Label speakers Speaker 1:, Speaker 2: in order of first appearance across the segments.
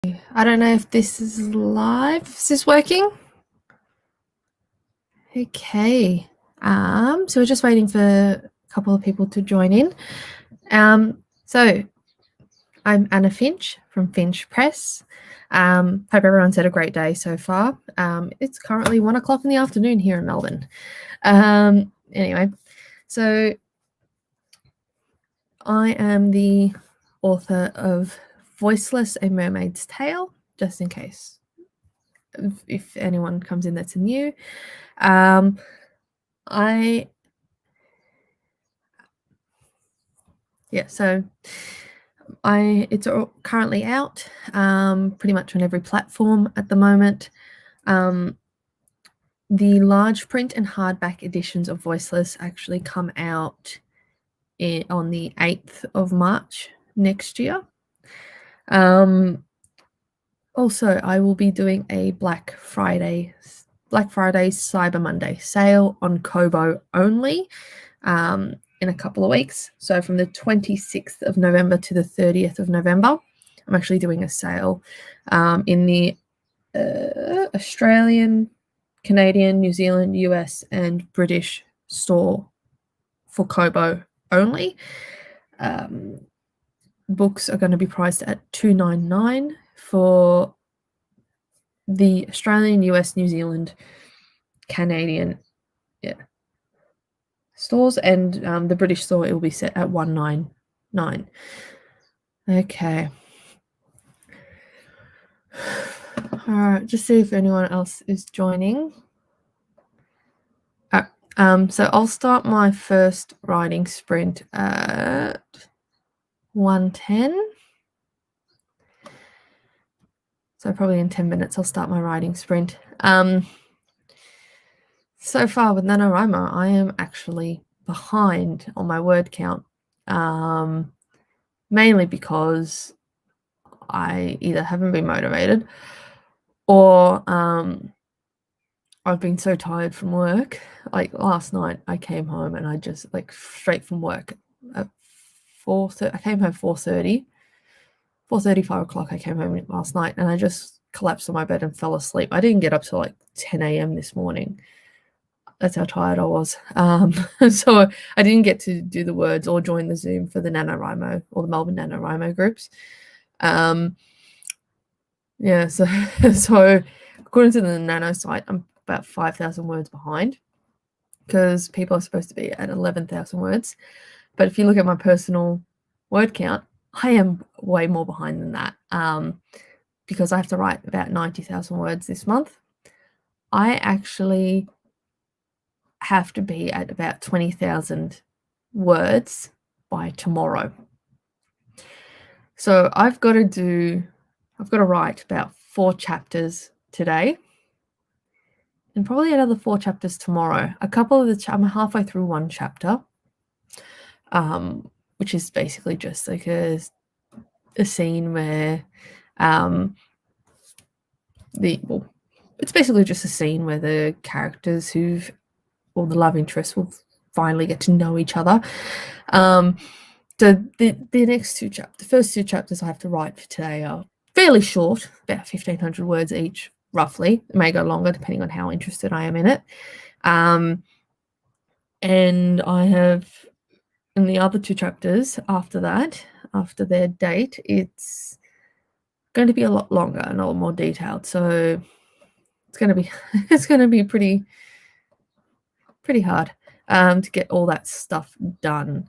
Speaker 1: I don't know if this is live. Is this working? Okay. So we're just waiting for a couple of people to join in. So I'm Anna Finch from Finch Press. Hope everyone's had a great day so far. It's currently 1 o'clock in the afternoon here in Melbourne. Anyway, so I am the author of Voiceless, A Mermaid's Tale, just in case if anyone comes in that's new. It's currently out pretty much on every platform at the moment. The large print and hardback editions of Voiceless actually come out on the 8th of March next year. Also, I will be doing a Black Friday, Cyber Monday sale on Kobo only in a couple of weeks. So from the 26th of November to the 30th of November, I'm actually doing a sale in the Australian, Canadian, New Zealand, US, and British store for Kobo only. Books are going to be priced at $2.99 for the Australian, US, New Zealand, Canadian stores, and the British store it will be set at $1.99. Okay. All right, just see if anyone else is joining. So I'll start my first writing sprint at 1:10. So probably in 10 minutes I'll start my writing sprint. So far with NaNoWRIMO, I am actually behind on my word count, mainly because I either haven't been motivated or I've been so tired from work. Like last night I came home and I just straight from work at 4:30. I came home 4:30, 5 o'clock. I came home last night and I just collapsed on my bed and fell asleep. I didn't get up till 10 a.m. this morning. That's how tired I was. So I didn't get to do the words or join the Zoom for the NaNoWRIMO or the Melbourne NaNoWRIMO groups. So according to the Nano site, I'm about 5,000 words behind because people are supposed to be at 11,000 words. But if you look at my personal word count, I am way more behind than that because I have to write about 90,000 words this month. I actually have to be at about 20,000 words by tomorrow. So I've got to write about 4 chapters today and probably another 4 chapters tomorrow. I'm halfway through one chapter, which is basically just like a scene where it's basically just a scene where the characters or the love interests will finally get to know each other. The first 2 chapters I have to write for today are fairly short, about 1,500 words each, roughly. It may go longer depending on how interested I am in it. And I have, in the other 2 chapters after that, after their date, it's going to be a lot longer and a lot more detailed. So it's going to be pretty hard to get all that stuff done.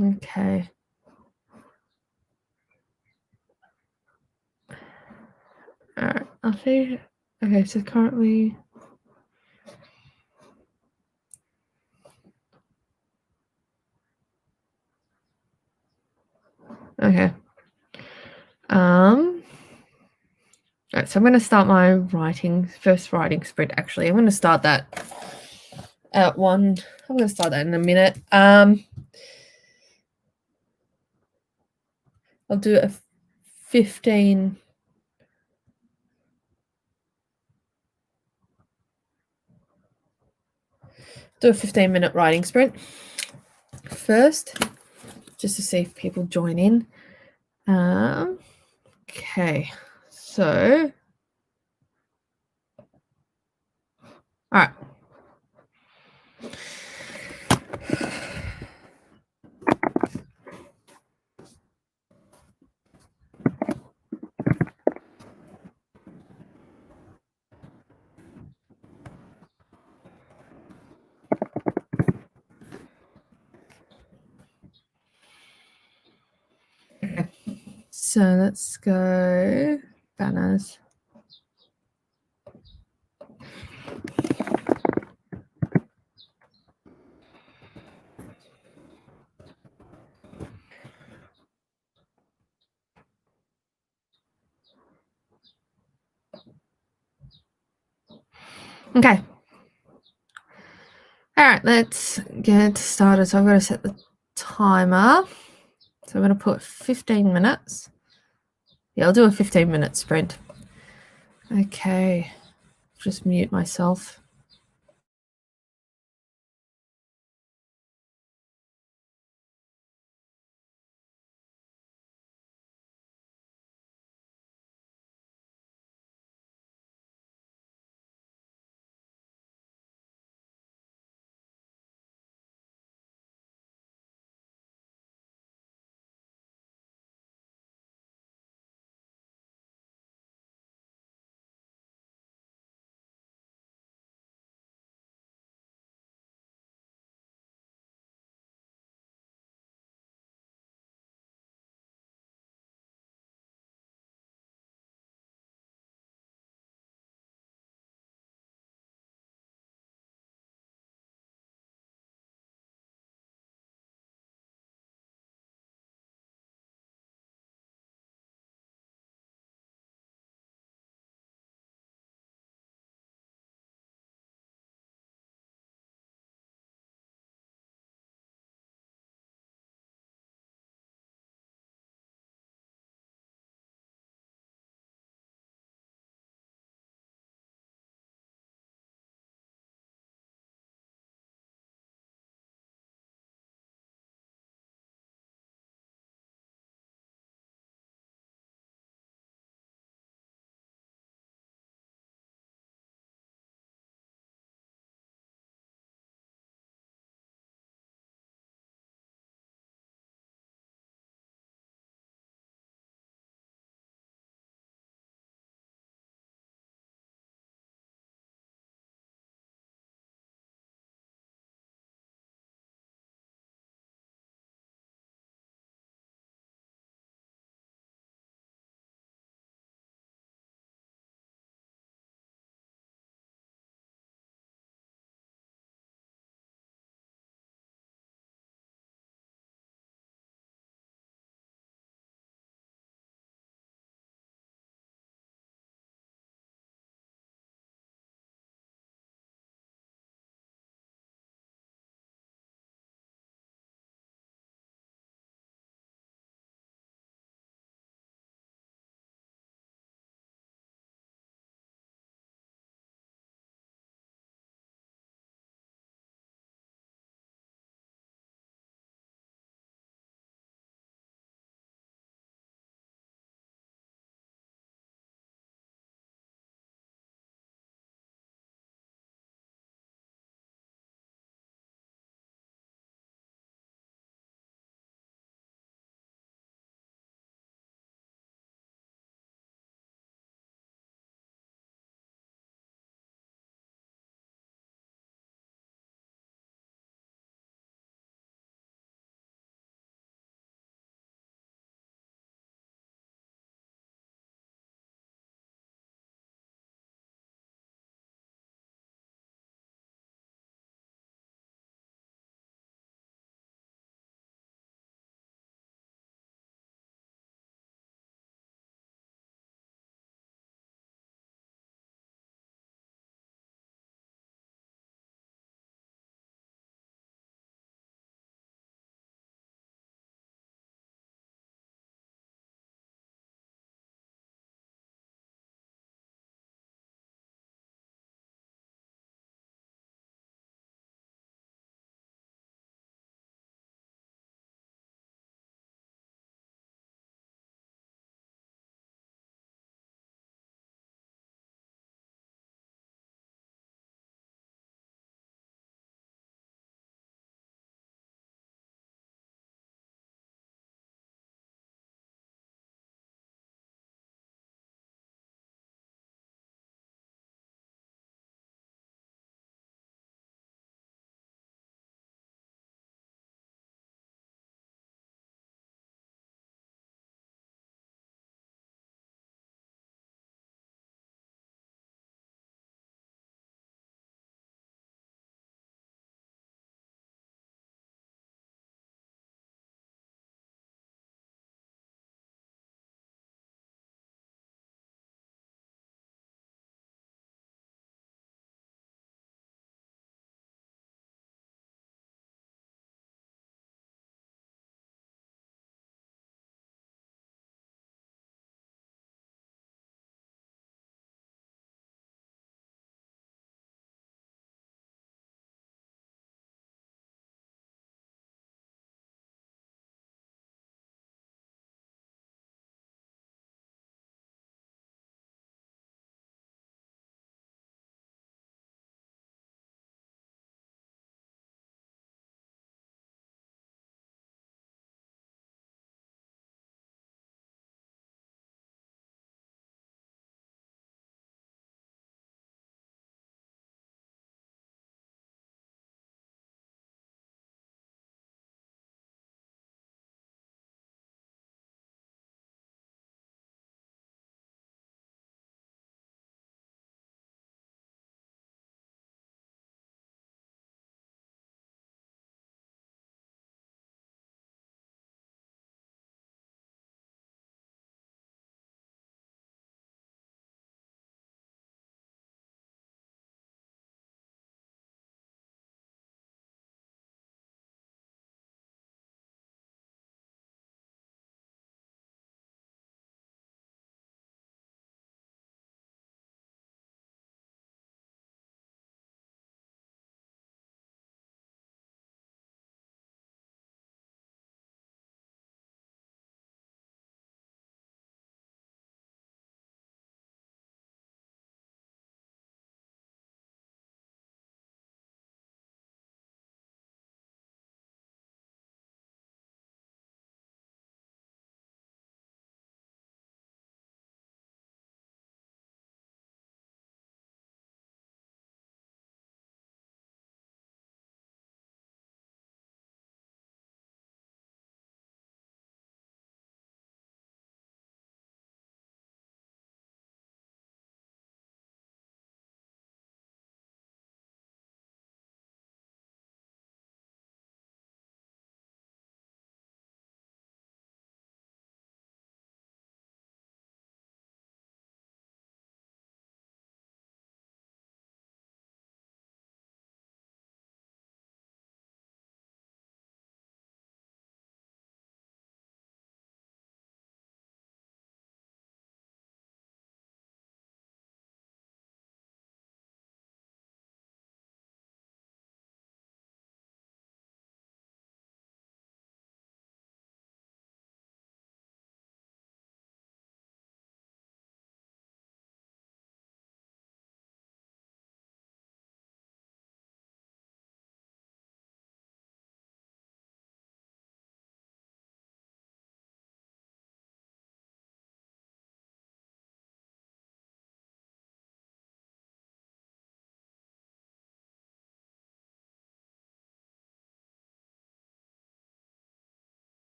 Speaker 1: Okay. All right, I'll see. Okay, so currently. Okay. All right, so I'm going to start my first writing sprint. Actually, I'm going to start that at 1. I'm going to start that in a minute. I'll do a 15. Do a 15-minute writing sprint first, just to see if people join in. Okay, so all right. So let's go banners. Okay. All right, let's get started. So I've got to set the timer. So I'm going to put 15 minutes. Yeah, I'll do a 15-minute sprint. Okay, just mute myself.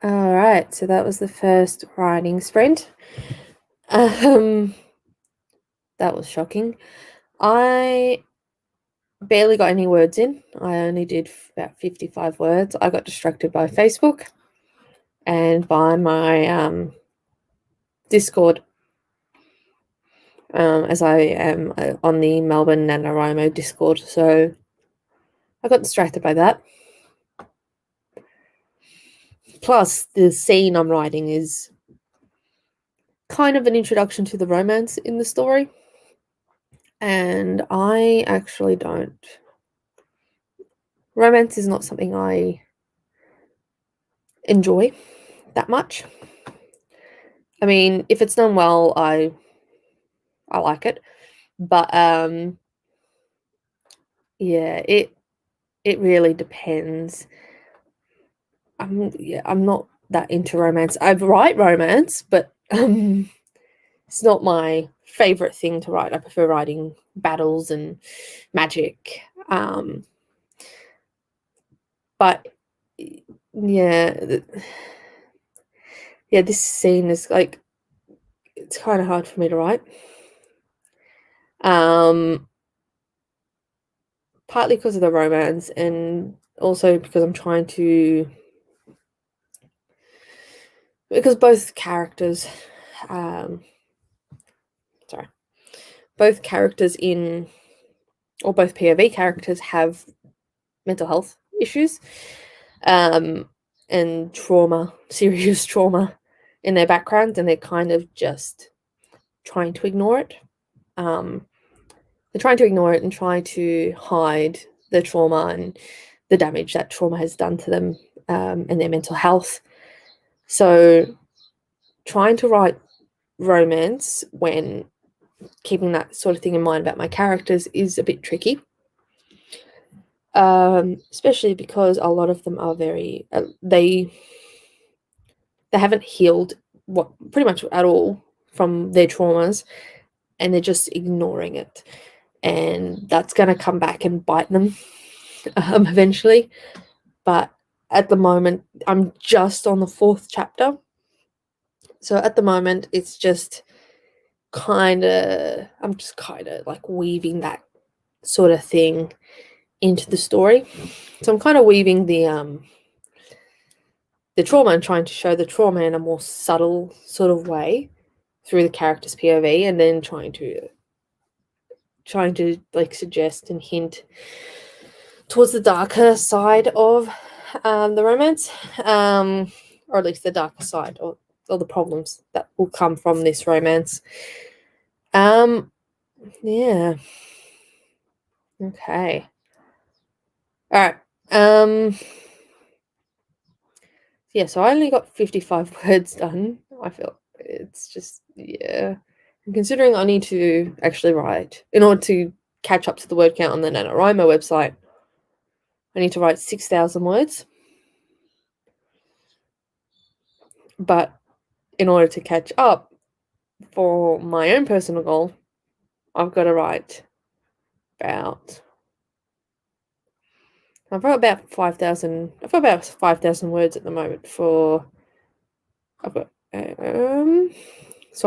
Speaker 2: All right, so that was the first writing sprint. That was shocking. I barely got any words in. I only did about 55 words. I got distracted by Facebook and by my Discord, as I am on the Melbourne NaNoWRIMO Discord, so I got distracted by that. Plus, the scene I'm writing is kind of an introduction to the romance in the story, and I actually don't. Romance is not something I enjoy that much. I mean, if it's done well, I like it, but yeah, it really depends. I'm not that into romance. I write romance, but it's not my favorite thing to write. I prefer writing battles and magic. But yeah, yeah, this scene is like, it's kind of hard for me to write. Partly because of the romance, and also because I'm trying to, because both characters, both characters in, or both POV characters have mental health issues, and trauma, serious trauma in their background, and they're kind of just trying to ignore it. They're trying to ignore it and try to hide the trauma and the damage that trauma has done to them, and their mental health. So trying to write romance when keeping that sort of thing in mind about my characters is a bit tricky. Especially because a lot of them are very, they haven't healed pretty much at all from their traumas, and they're just ignoring it, and that's going to come back and bite them eventually. But at the moment, I'm just on the 4th chapter, so at the moment it's just I'm just kind of like weaving that sort of thing into the story. So I'm kind of weaving the trauma and trying to show the trauma in a more subtle sort of way through the character's POV, and then trying to like suggest and hint towards the darker side of the romance, or at least the darker side, or the problems that will come from this romance. Yeah. Okay. All right. Yeah, so I only got 55 words done. I feel it's just, yeah. And considering I need to actually write, in order to catch up to the word count on the NaNoWRIMO website, I need to write 6,000 words. But in order to catch up for my own personal goal, I've got to write I've got about 5,000 words at the moment so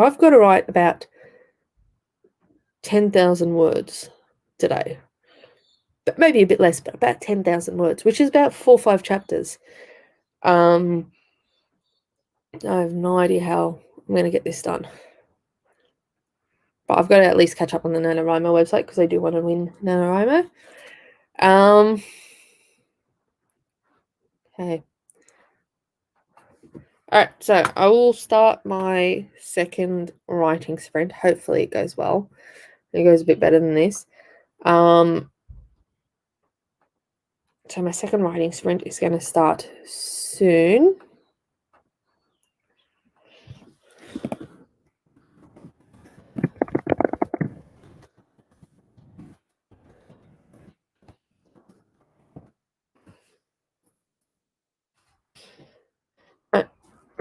Speaker 2: I've got to write about 10,000 words today. But maybe a bit less, but about 10,000 words, which is about 4 or 5 chapters. I have no idea how I'm going to get this done. But I've got to at least catch up on the NaNoWRIMO website, because I do want to win NaNoWRIMO. Okay. Alright, so I will start my second writing sprint. Hopefully it goes well. It goes a bit better than this. So my second writing sprint is going to start soon.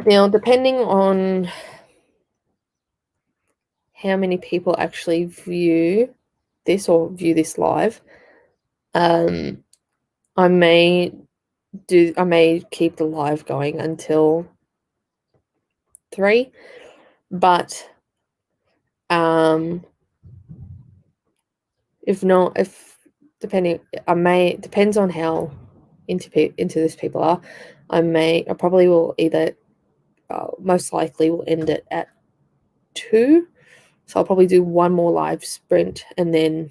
Speaker 2: Now, depending on how many people actually view this or view this live, I may I may keep the live going until 3, but if not, depends on how into this people are. I probably will either most likely will end it at 2, so I'll probably do one more live sprint, and then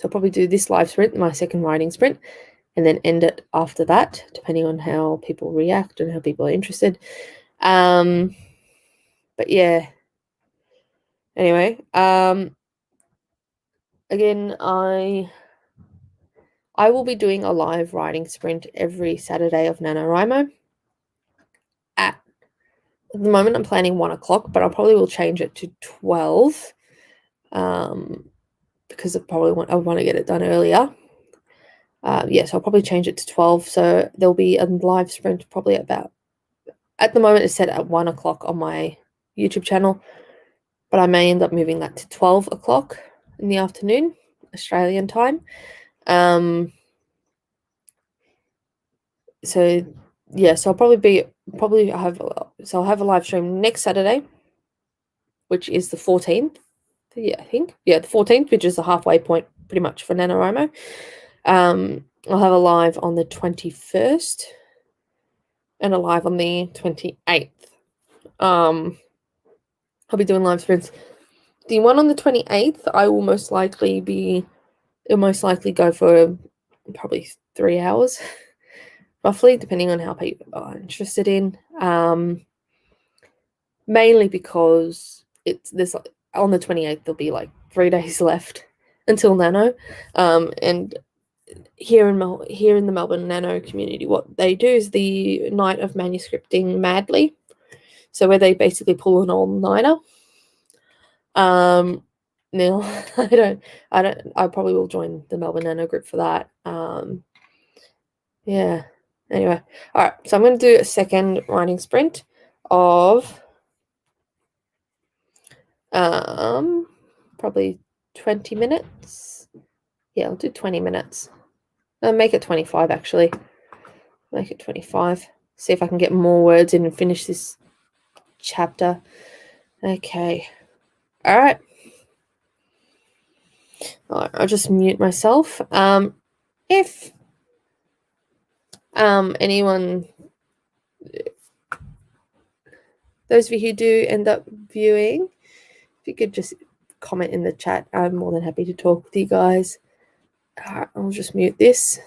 Speaker 2: I'll probably do this live sprint, my second writing sprint, and then end it after that, depending on how people react and how people are interested. But yeah. Anyway, again, I will be doing a live writing sprint every Saturday of NaNoWRIMO. At the moment, I'm planning 1 o'clock, but I probably will change it to 12, because I want to get it done earlier. Yes, I'll probably change it to 12. So there'll be a live sprint probably at the moment it's set at 1 o'clock on my YouTube channel, but I may end up moving that to 12 o'clock in the afternoon, Australian time. So yeah, so I'll have a live stream next Saturday, which is the 14th. Yeah, I think. Yeah, the 14th, which is the halfway point pretty much for NaNoWRIMO. I'll have a live on the 21st and a live on the 28th. I'll be doing live sprints. The one on the 28th, it'll most likely go for probably 3 hours, roughly, depending on how people are interested in. Mainly because on the 28th, there'll be like 3 days left until Nano. And here in the Melbourne Nano community, what they do is the night of manuscripting madly. So where they basically pull an all-nighter. Neil, I probably will join the Melbourne Nano group for that. Yeah. Anyway, all right. So I'm going to do a second writing sprint of probably 20 minutes. Yeah, I'll do 20 minutes. I'll make it 25 actually. Make it 25. See if I can get more words in and finish this chapter. Okay. All right. I'll just mute myself. If anyone, those of you who do end up viewing, if you could just comment in the chat, I'm more than happy to talk with you guys. All right, I'll just mute this.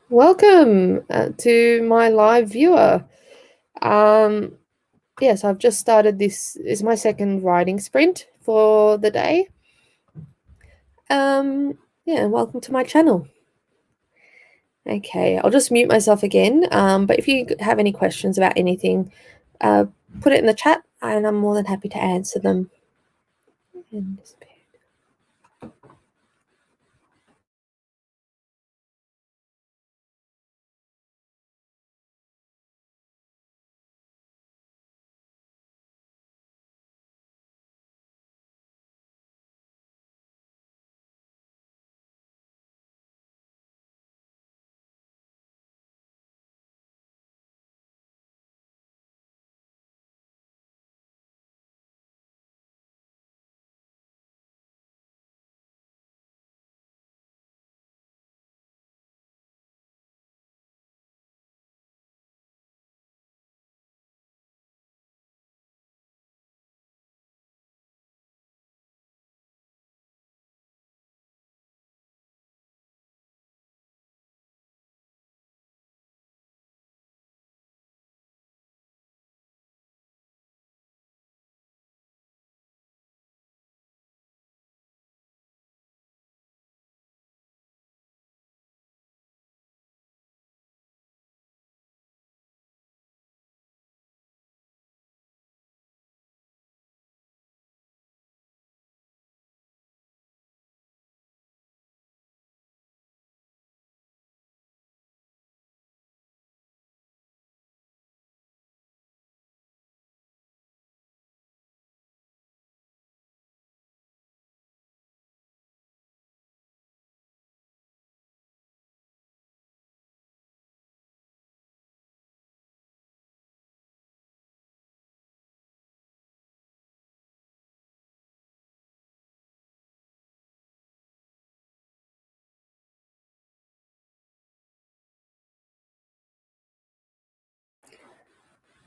Speaker 2: Welcome to my live viewer. Yes, I've just started. This is my second writing sprint for the day. Yeah, welcome to my channel. Okay, I'll just mute myself again. But if you have any questions about anything, put it in the chat and I'm more than happy to answer them.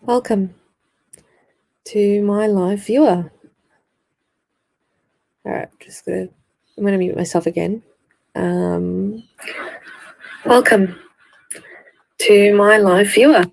Speaker 2: Welcome to my live viewer. All right, I'm gonna mute myself again. Welcome to my live viewer.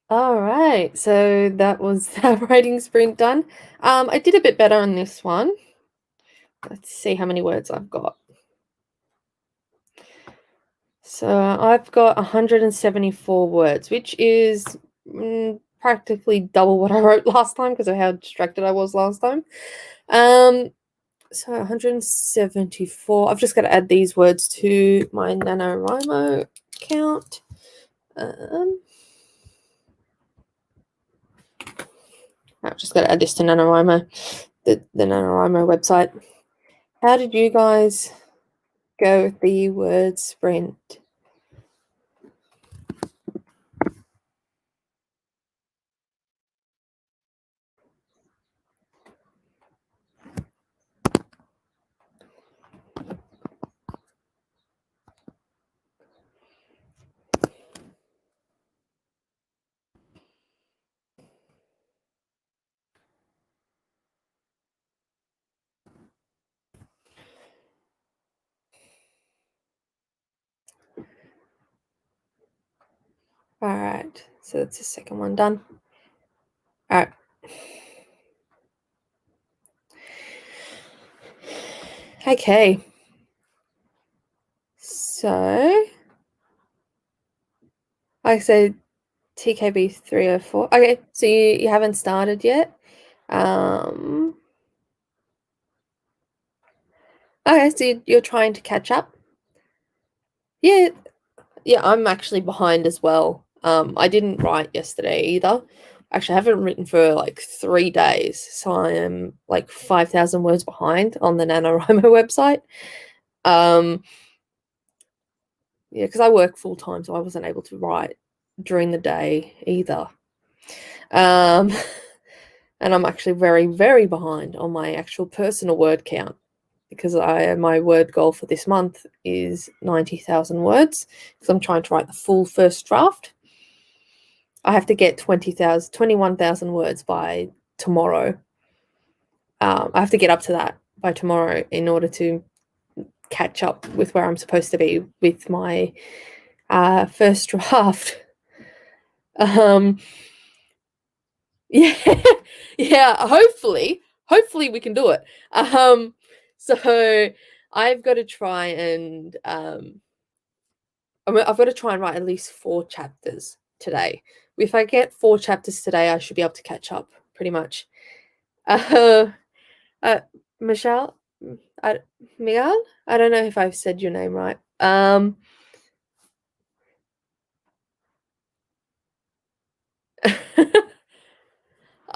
Speaker 2: All right, so that was that writing sprint done. I did a bit better on this one. Let's see how many words I've got. So I've got 174 words, which is practically double what I wrote last time because of how distracted I was last time. So 174. I've just got to add these words to my NaNoWRIMO account. I've just got to add this to NaNoWRIMO, the NaNoWRIMO website. How did you guys go with the word sprint? All right, so that's the second one done. All right. Okay. So I said TKB 304. Okay, so you haven't started yet. Okay, so you're trying to catch up. Yeah, I'm actually behind as well. I didn't write yesterday either. Actually, I haven't written for like 3 days, so I am like 5,000 words behind on the NaNoWRIMO website. Yeah, because I work full time, so I wasn't able to write during the day either. And I'm actually very, very behind on my actual personal word count because my word goal for this month is 90,000 words because I'm trying to write the full first draft. I have to get 21,000 words by tomorrow. I have to get up to that by tomorrow in order to catch up with where I'm supposed to be with my first draft. Yeah, yeah. Hopefully we can do it. So I've got to try and I've got to try and write at least 4 chapters today. If I get 4 chapters today, I should be able to catch up pretty much. Michelle, Miguel. I don't know if I've said your name right.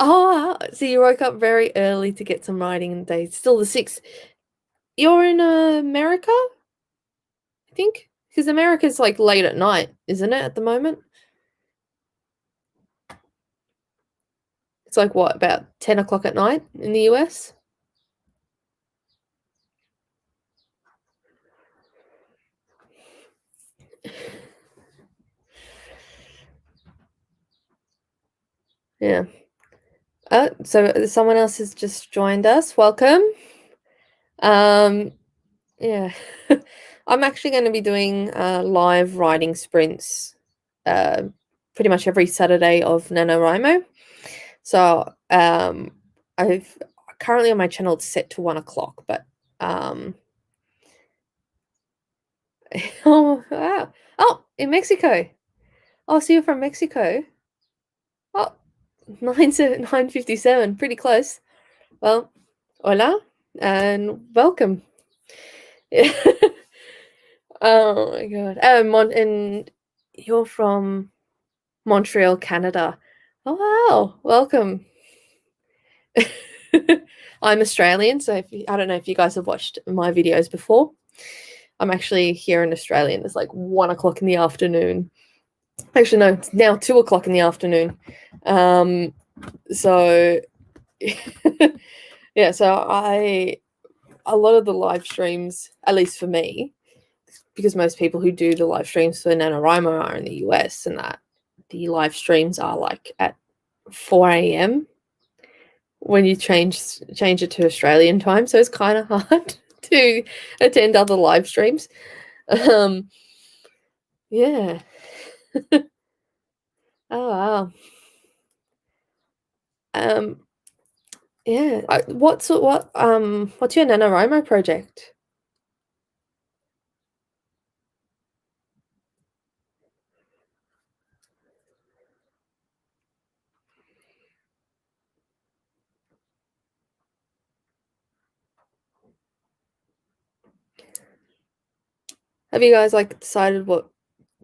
Speaker 2: Oh, so you woke up very early to get some writing in the day. Still the 6th. You're in America, I think, because America's like late at night, isn't it? At the moment, it's like what, about 10 o'clock at night in the US. Yeah. So someone else has just joined us. Welcome. Yeah. I'm actually going to be doing live writing sprints pretty much every Saturday of NaNoWRIMO. So I've currently on my channel it's set to 1 o'clock, but oh wow. Oh, in Mexico. Oh, so you're from Mexico. Oh, 9:57, pretty close. Well, hola and welcome. Oh my god. And you're from Montreal, Canada. Oh wow, welcome. I'm Australian, so I don't know if you guys have watched my videos before. I'm actually here in Australia and it's like 1 o'clock in the afternoon. Actually, no, it's now 2 o'clock in the afternoon. So yeah, so a lot of the live streams, at least for me, because most people who do the live streams for NaNoWRIMO are in the US, and that the live streams are like at 4 a.m. when you change it to Australian time, so it's kind of hard to attend other live streams. Yeah. Oh wow. Um, yeah. What's your NaNoWriMo project? Have you guys like decided what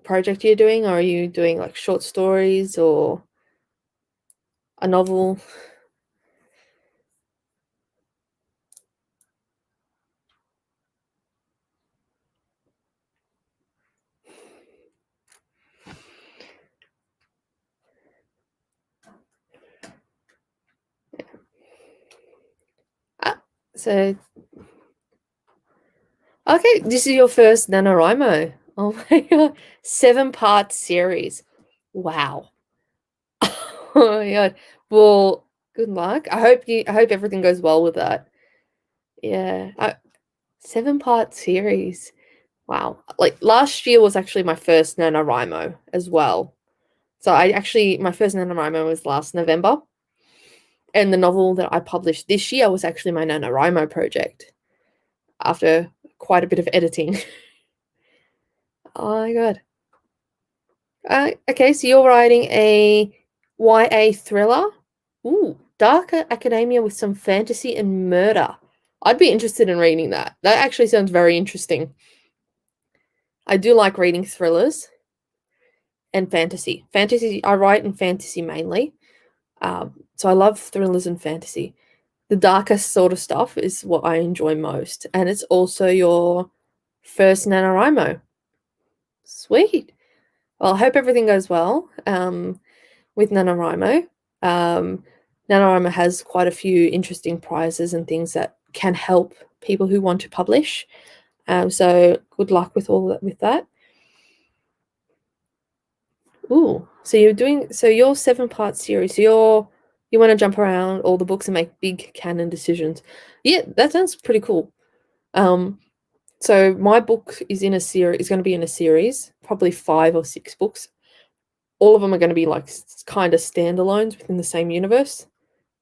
Speaker 2: project you're doing, or are you doing like short stories or a novel? Ah, so okay, this is your first NaNoWriMo. Oh my god, 7-part series. Wow. Oh my god. Well, good luck. I hope everything goes well with that. Yeah. 7-part series. Wow. Like last year was actually my first NaNoWriMo as well. So my first NaNoWriMo was last November. And the novel that I published this year was actually my NaNoWriMo project after quite a bit of editing. Oh my god. Okay, so you're writing a YA thriller? Ooh, dark academia with some fantasy and murder. I'd be interested in reading that. That actually sounds very interesting. I do like reading thrillers and fantasy. Fantasy, I write in fantasy mainly. So I love thrillers and fantasy. The darkest sort of stuff is what I enjoy most. And it's also your first NaNoWriMo. Sweet. Well, I hope everything goes well with NaNoWriMo. NaNoWriMo has quite a few interesting prizes and things that can help people who want to publish. So good luck with with that. Ooh, so your 7-part series. So you want to jump around all the books and make big canon decisions. Yeah, that sounds pretty cool. So my book is going to be in a series, probably 5 or 6 books. All of them are going to be like kind of standalones within the same universe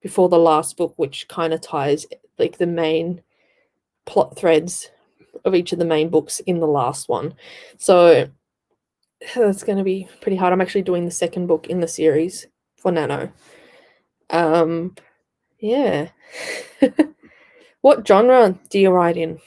Speaker 2: before the last book, which kind of ties like the main plot threads of each of the main books in the last one. So that's going to be pretty hard. I'm actually doing the second book in the series for Nano. Yeah. What genre do you write in?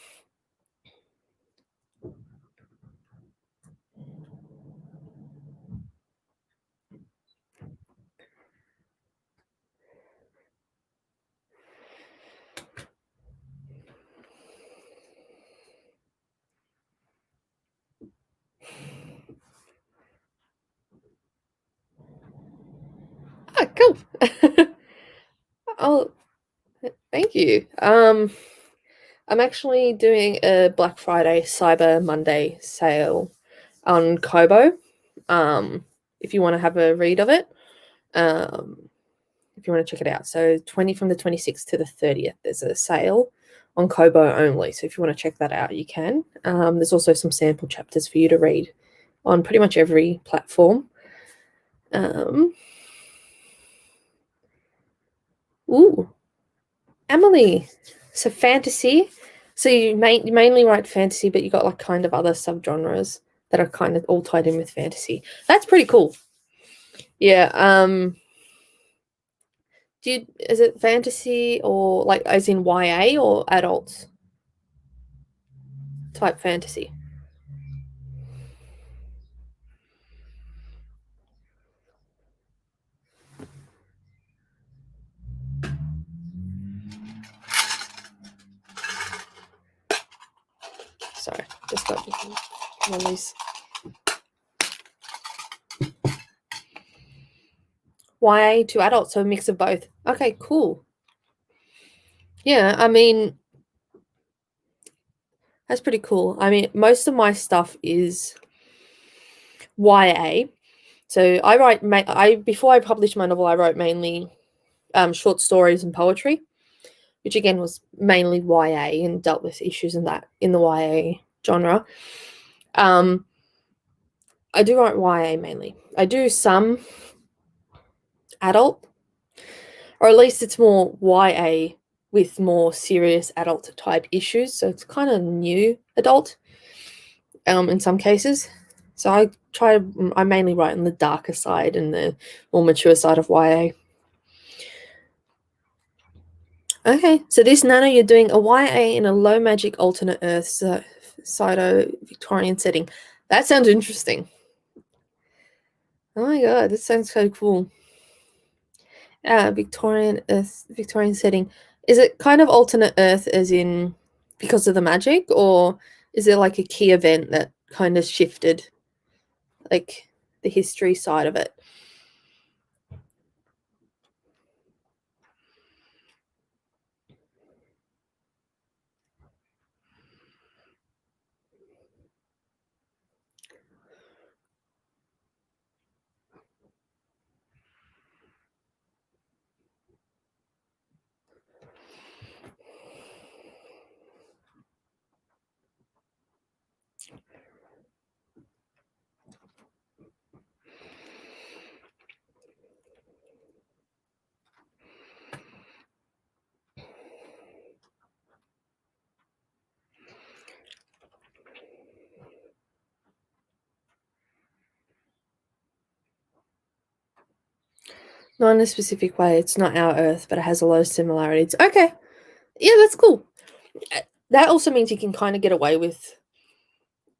Speaker 2: Ah, cool. Oh, thank you. I'm actually doing a Black Friday, Cyber Monday sale on Kobo. If you want to have a read of it, if you want to check it out. So from the 26th to the 30th, there's a sale on Kobo only. So if you want to check that out, you can. There's also some sample chapters for you to read on pretty much every platform. Ooh, Emily. So fantasy. So you mainly write fantasy, but you got like kind of other subgenres that are kind of all tied in with fantasy. That's pretty cool. Yeah. Is it fantasy or like as in YA or adult type fantasy? Sorry, just got release. YA to adult, so a mix of both. Okay, cool. Yeah, I mean, that's pretty cool. I mean, most of my stuff is YA. So before I published my novel, I wrote mainly short stories and poetry, which again was mainly YA and dealt with issues in the YA genre. I do write YA mainly. I do some adult, or at least it's more YA with more serious adult type issues. So it's kind of new adult in some cases. So I mainly write on the darker side and the more mature side of YA. Okay, so this Nano, you're doing a YA in a low magic alternate Earth Victorian setting. That sounds interesting. Oh my god, this sounds so cool. Victorian setting. Is it kind of alternate Earth as in because of the magic, or is there like a key event that kind of shifted like the history side of it? Not in a specific way. It's not our Earth, but it has a lot of similarities. Okay. Yeah, that's cool. That also means you can kind of get away with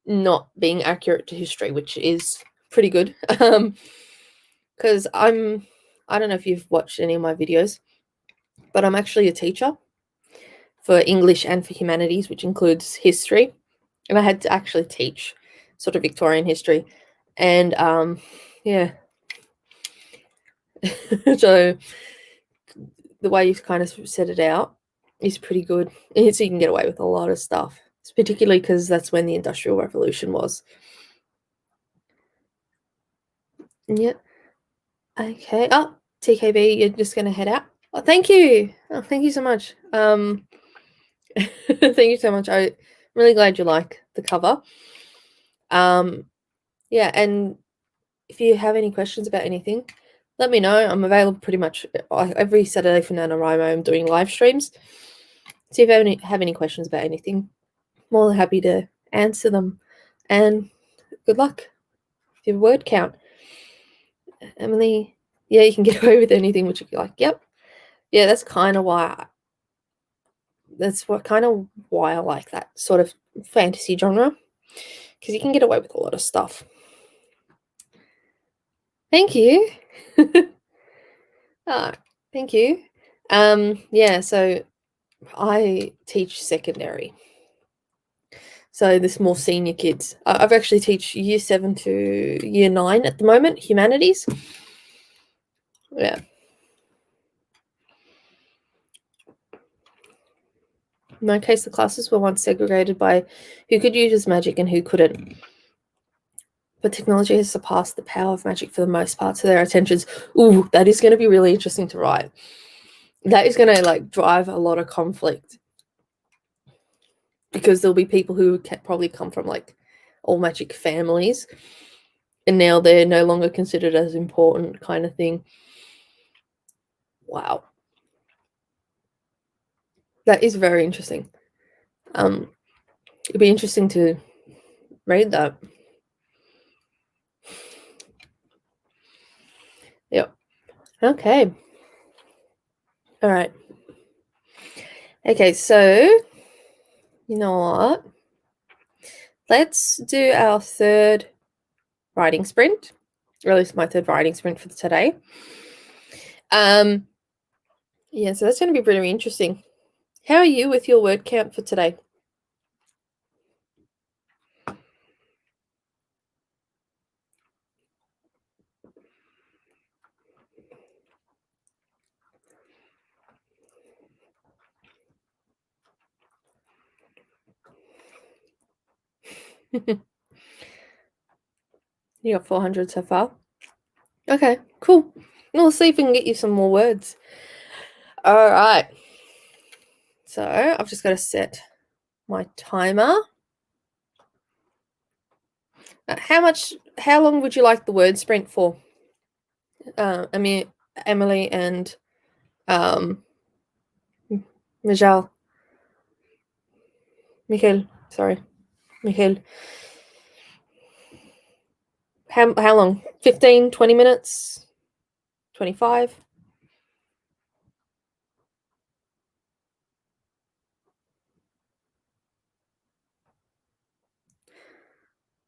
Speaker 2: not being accurate to history, which is pretty good. Because I don't know if you've watched any of my videos, but I'm actually a teacher for English and for humanities, which includes history. And I had to actually teach sort of Victorian history. And yeah. So the way you've kind of set it out is pretty good. And so you can get away with a lot of stuff, particularly because that's when the Industrial Revolution was. Yeah. Okay. Oh, TKB, you're just going to head out? Oh, thank you. Oh, thank you so much. Thank you so much. I'm really glad you like the cover. Yeah, and if you have any questions about anything, let me know. I'm available pretty much every Saturday for NaNoWRIMO. I'm doing live streams. So if you have any questions about anything, more than happy to answer them. And good luck with your word count. Emily, yeah, you can get away with anything, which would be like, yep. Yeah, that's kind of why I like that sort of fantasy genre, because you can get away with a lot of stuff. Thank you. Thank you. Yeah, so I teach secondary. So this more senior kids. I've actually teach year 7 to year 9 at the moment, humanities. Yeah. In my case, the classes were once segregated by who could use magic and who couldn't. But technology has surpassed the power of magic for the most part, so their attentions. Ooh, that is going to be really interesting to write. That is going to like drive a lot of conflict, because there'll be people who probably come from like all magic families, and now they're no longer considered as important, kind of thing. Wow. That is very interesting. It'd be interesting to read that. Yep. Okay. All right. Okay, so you know what? Let's do our third writing sprint, or at least my third writing sprint for today. Yeah, so that's going to be really interesting. How are you with your word count for today? You got 400 so far? Okay, cool. We'll see if we can get you some more words. All right. So I've just got to set my timer. How long would you like the word sprint for? I mean, Emily and Michelle. Michael. How long? 15, 20 minutes? 25?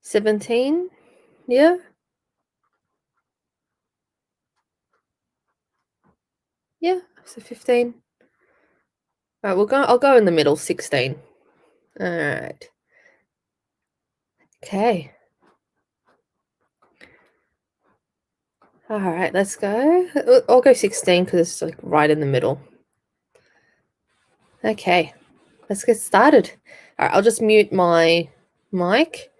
Speaker 2: $17? Yeah. Yeah. So 15. All right, I'll go in the middle, 16. All right. Okay. All right, let's go. I'll go 16 because it's like right in the middle. Okay, let's get started. All right, I'll just mute my mic.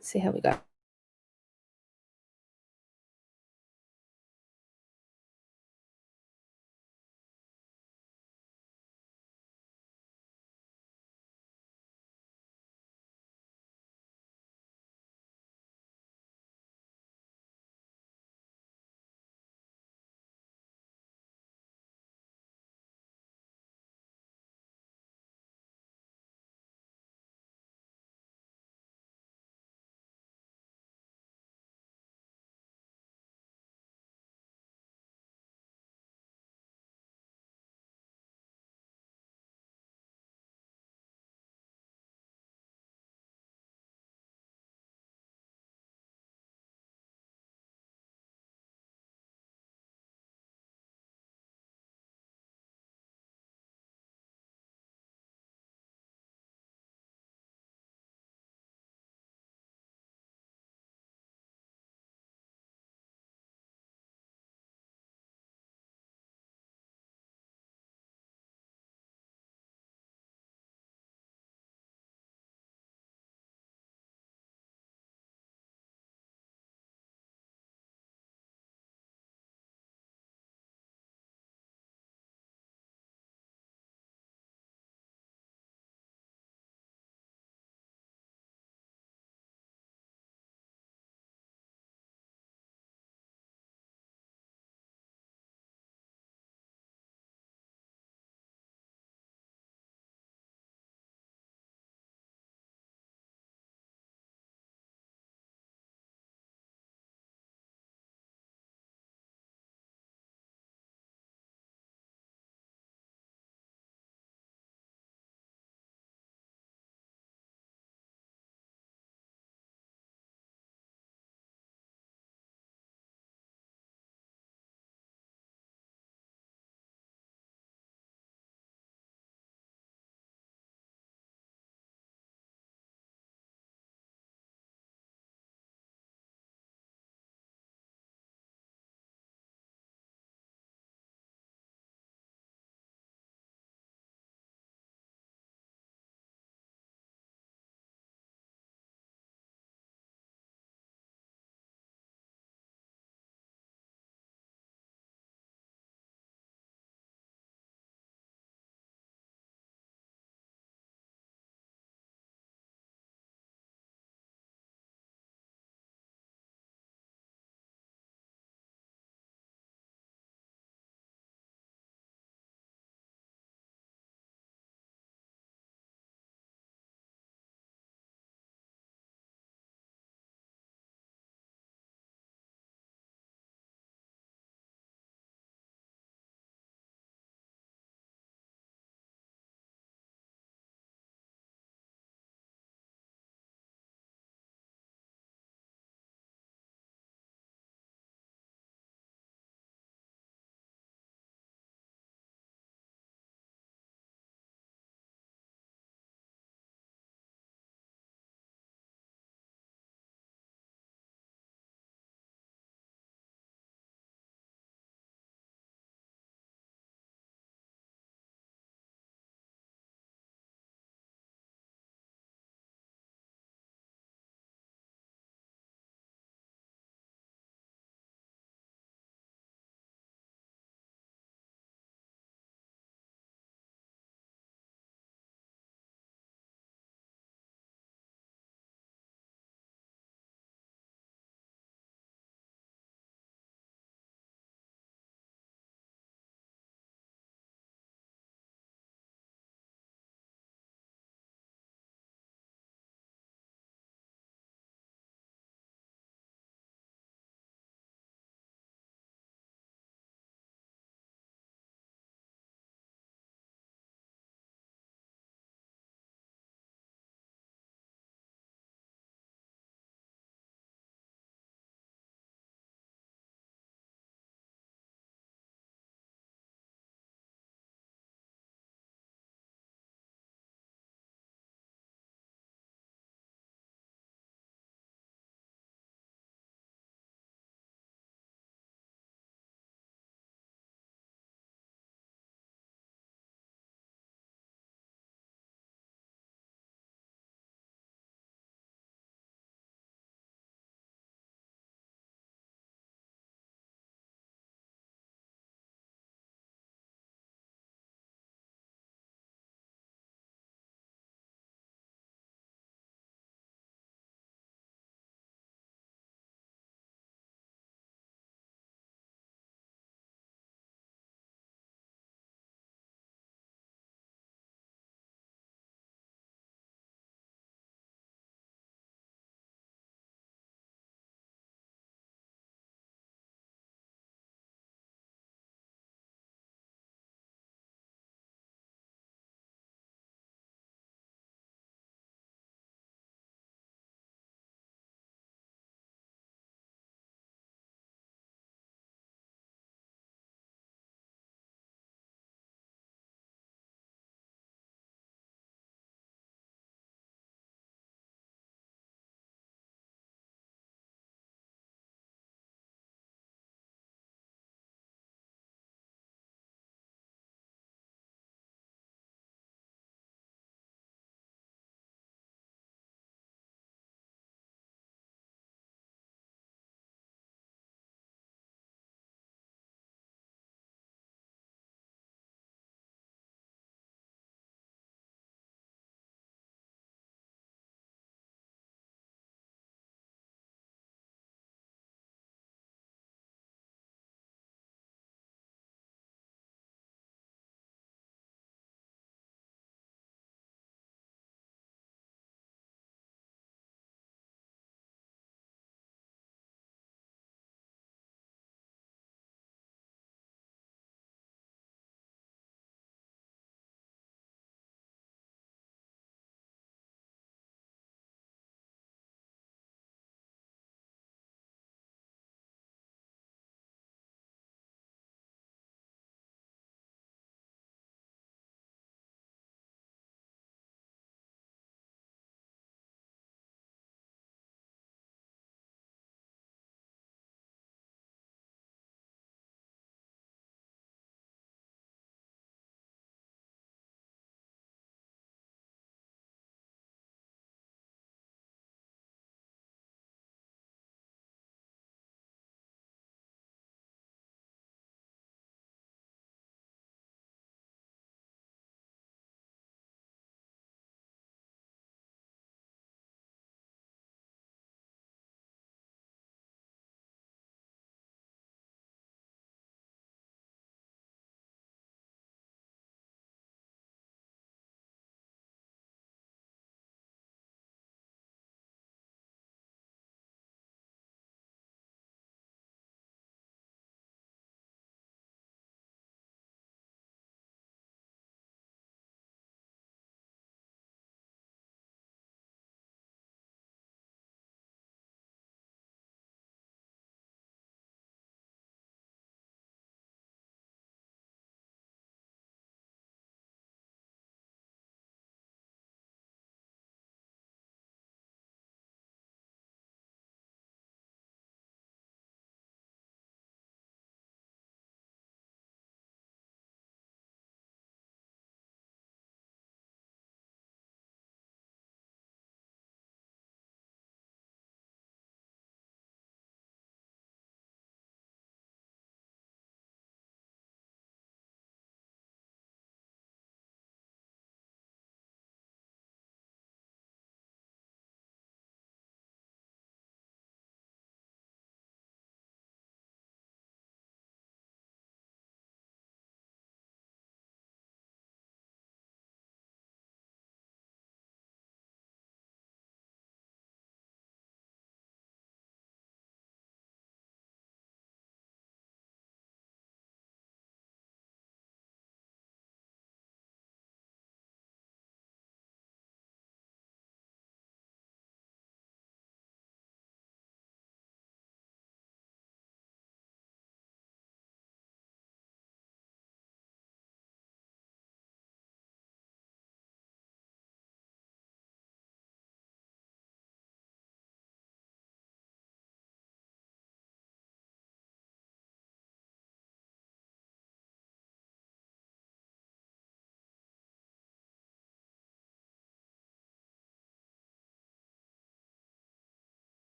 Speaker 2: See how we go.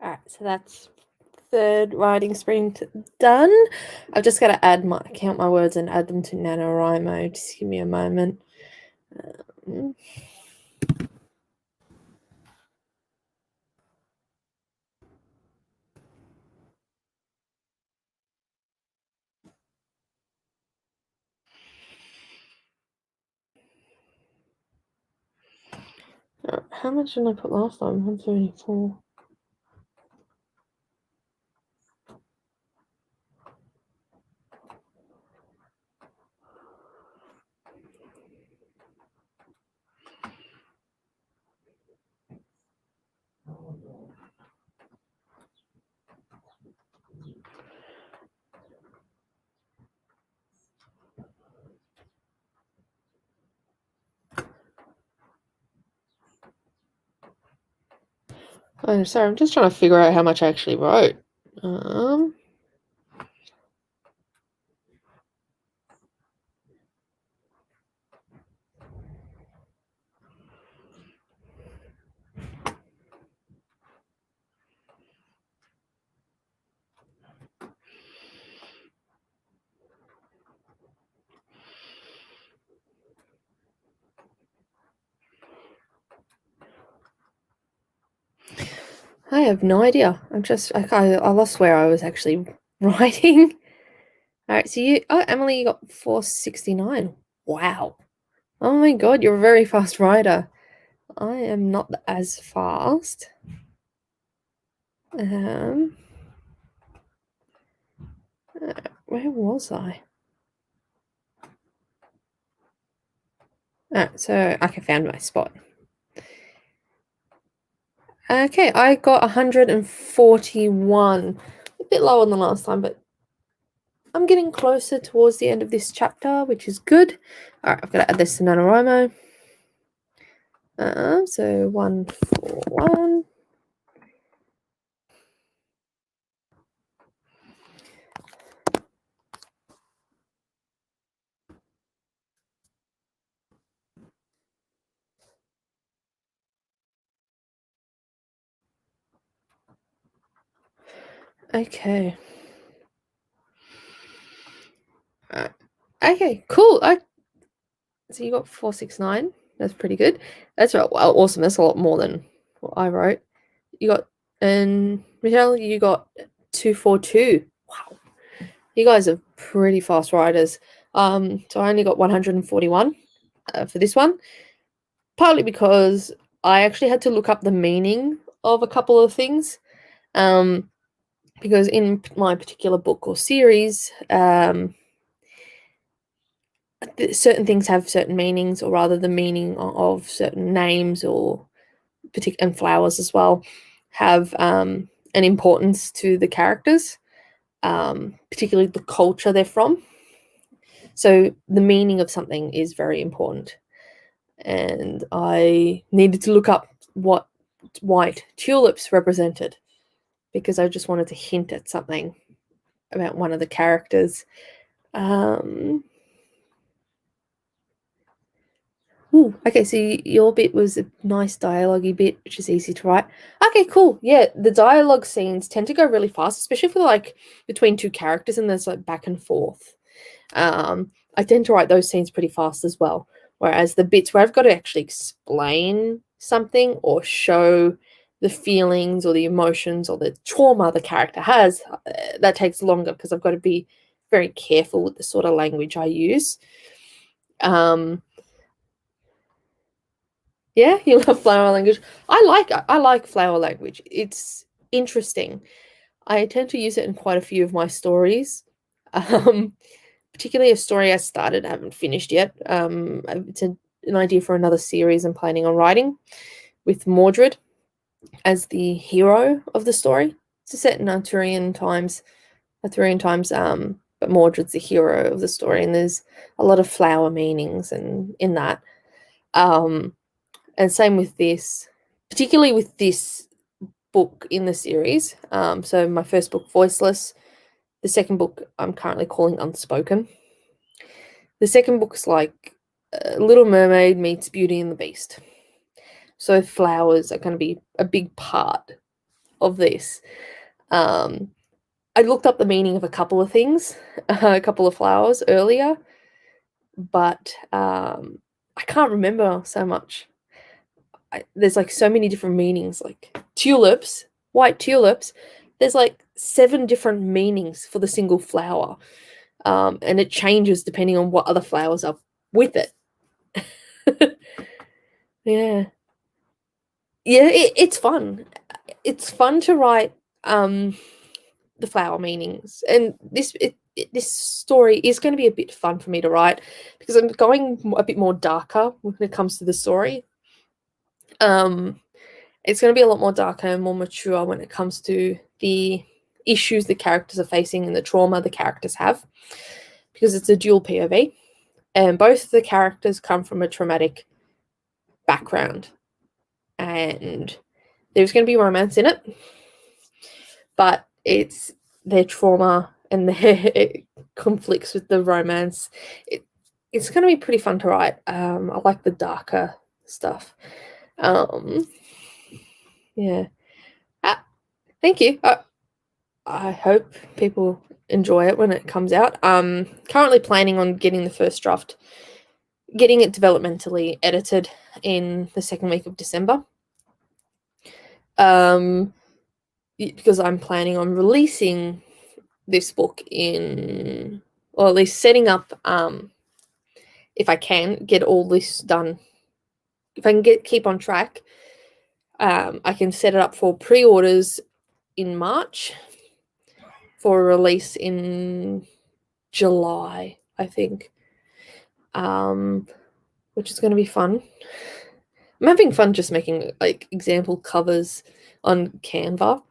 Speaker 2: Alright, so that's third writing sprint done. I've just got to count my words and add them to NaNoWRIMO. Just give me a moment. How much did I put last time? 174. Oh, sorry, I'm just trying to figure out how much I actually wrote. I have no idea. I lost where I was actually writing. All right, so Emily, you got 469. Wow. Oh my god, you're a very fast writer. I am not as fast. Where was I? So I found my spot. Okay, I got 141. A bit lower than last time, but I'm getting closer towards the end of this chapter, which is good. All right, I've got to add this to NaNoWRIMO. So 141. Okay. Okay, cool. So you got 469. That's pretty good. That's well, awesome. That's a lot more than what I wrote. You got, and Michelle, you got 242. Wow. You guys are pretty fast writers. So I only got 141 for this one. Partly because I actually had to look up the meaning of a couple of things. Because in my particular book or series, certain things have certain meanings, or rather the meaning of certain names or and flowers as well have an importance to the characters, particularly the culture they're from. So the meaning of something is very important. And I needed to look up what white tulips represented, because I just wanted to hint at something about one of the characters. Okay, so your bit was a nice dialogue-y bit, which is easy to write. Okay, cool. Yeah, the dialogue scenes tend to go really fast, especially for like between two characters, and there's like back and forth. I tend to write those scenes pretty fast as well. Whereas the bits where I've got to actually explain something or show the feelings or the emotions or the trauma the character has, that takes longer because I've got to be very careful with the sort of language I use. Yeah, you love flower language. I like flower language. It's interesting. I tend to use it in quite a few of my stories. Particularly a story I started, I haven't finished yet. It's an idea for another series I'm planning on writing, with Mordred as the hero of the story. It's set in Arthurian times, but Mordred's the hero of the story, and there's a lot of flower meanings and in that. And same with this, particularly with this book in the series. So my first book, Voiceless. The second book I'm currently calling Unspoken. The second book's like Little Mermaid meets Beauty and the Beast. So flowers are going to be a big part of this. I looked up the meaning of a couple of things, a couple of flowers earlier, but I can't remember so much. There's like so many different meanings, like tulips, white tulips. There's like 7 different meanings for the single flower, and it changes depending on what other flowers are with it. Yeah, it's fun. It's fun to write the flower meanings, and this story is going to be a bit fun for me to write because I'm going a bit more darker when it comes to the story. It's going to be a lot more darker and more mature when it comes to the issues the characters are facing and the trauma the characters have, because it's a dual POV, and both the characters come from a traumatic background, and there's going to be romance in it, but it's their trauma and their conflicts with the romance. It's going to be pretty fun to write. I like the darker stuff. Yeah. Thank you. I hope people enjoy it when it comes out. Currently planning on getting the first draft, getting it developmentally edited in the second week of December. Because I'm planning on releasing this book in, or at least setting up, if I can get all this done, if I can keep on track, I can set it up for pre-orders in March, for a release in July, I think, which is going to be fun. I'm having fun just making like example covers on Canva,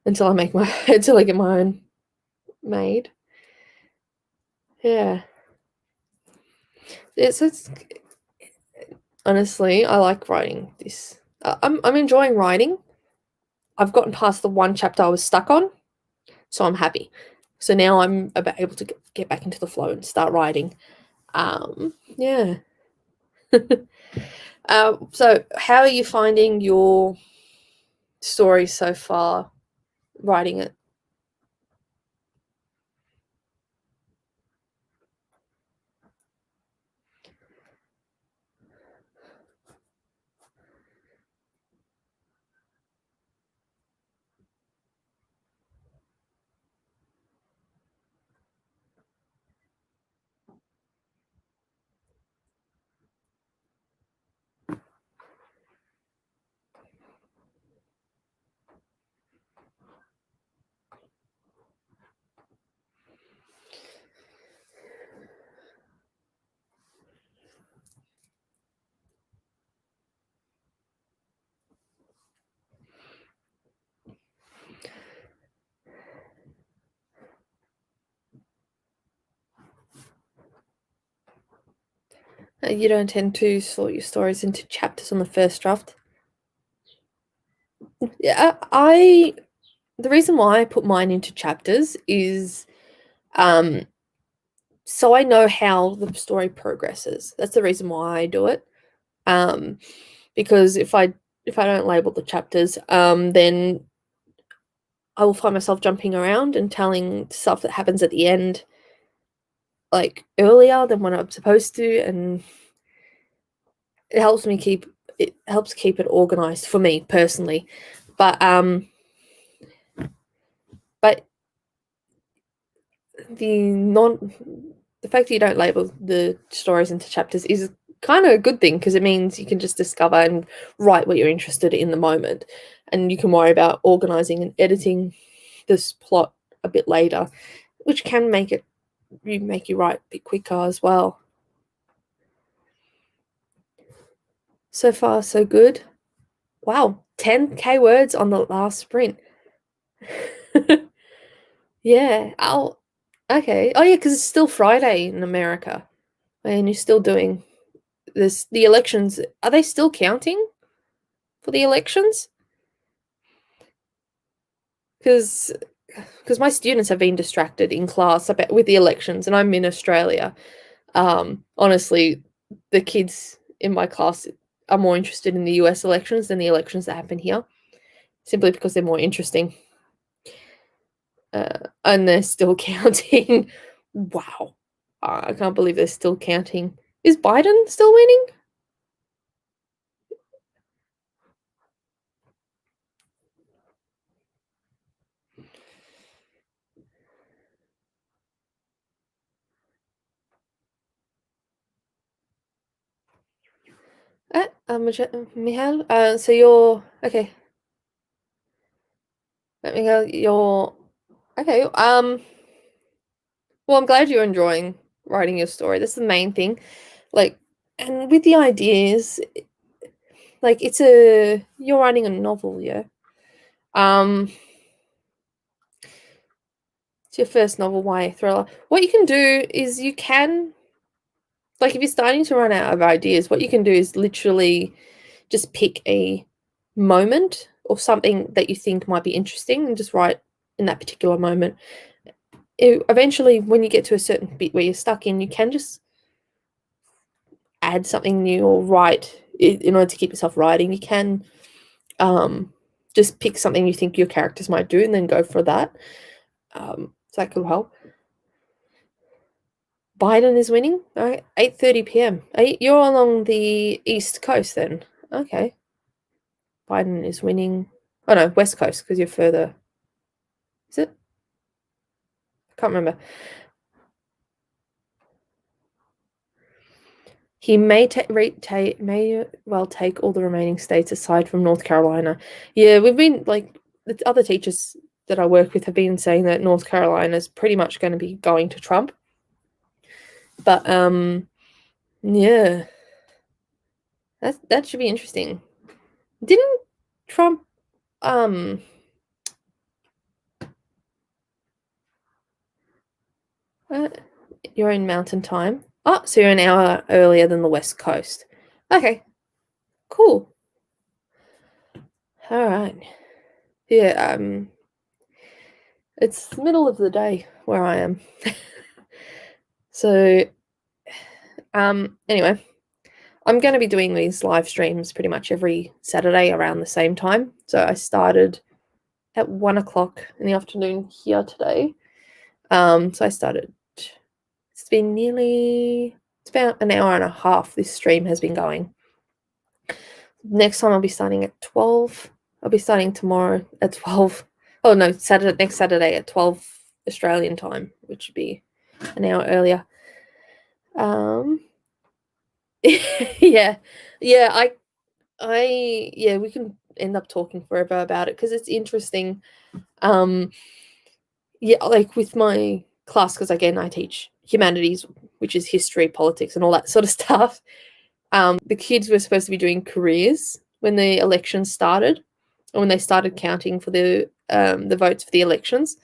Speaker 2: until I get my own made. Yeah, it's honestly, I like writing this. I'm enjoying writing. I've gotten past the one chapter I was stuck on, so I'm happy. So now I'm able to get back into the flow and start writing. Yeah. So how are you finding your story so far, writing it? You don't tend to sort your stories into chapters on the first draft? Yeah, the reason why I put mine into chapters is so I know how the story progresses. That's the reason why I do it. Because if I don't label the chapters, then I will find myself jumping around and telling stuff that happens at the end, like earlier than when I'm supposed to, and it helps keep it organized for me personally. But the fact that you don't label the stories into chapters is kind of a good thing, because it means you can just discover and write what you're interested in the moment, and you can worry about organizing and editing this plot a bit later, which can make you write a bit quicker as well. So far, so good. Wow, 10K words on the last sprint. Yeah. Okay. Oh, yeah, because it's still Friday in America, and you're still doing this. The elections, are they still counting for the elections? Because my students have been distracted in class with the elections, and I'm in Australia. Honestly, the kids in my class are more interested in the US elections than the elections that happen here. simply because they're more interesting. And they're still counting. Wow. I can't believe they're still counting. Is Biden still winning? Michelle, so you're okay. Michelle, you're okay. Well, I'm glad you're enjoying writing your story. That's the main thing. Like, and with the ideas, like you're writing a novel, yeah. It's your first novel, YA thriller. What you can do is you can, like, if you're starting to run out of ideas, what you can do is literally just pick a moment or something that you think might be interesting and just write in that particular moment. Eventually, when you get to a certain bit where you're stuck in, you can just add something new or write in order to keep yourself writing. You can just pick something you think your characters might do and then go for that. So that could help. Biden is winning. All right, 8:30 p.m. You're along the East Coast then. Okay. Biden is winning. Oh no, West Coast because you're further. Is it? I can't remember. He may well take all the remaining states aside from North Carolina. Yeah, we've been like the other teachers that I work with have been saying that North Carolina is pretty much going to be going to Trump. But yeah, that should be interesting. Didn't Trump you're in Mountain Time. Oh, so you're an hour earlier than the West Coast. Okay, cool. All right. Yeah, it's the middle of the day where I am. So, anyway, I'm going to be doing these live streams pretty much every Saturday around the same time. So I started at 1 o'clock in the afternoon here today. So I started. It's about an hour and a half. This stream has been going. Next time I'll be starting at 12. I'll be starting tomorrow at 12. Oh no, next Saturday at 12 Australian time, which would be an hour earlier. Yeah, we can end up talking forever about it because it's interesting. Yeah, like with my class, because again I teach humanities, which is history, politics, and all that sort of stuff. The kids were supposed to be doing careers when the elections started, or when they started counting for the votes for the elections.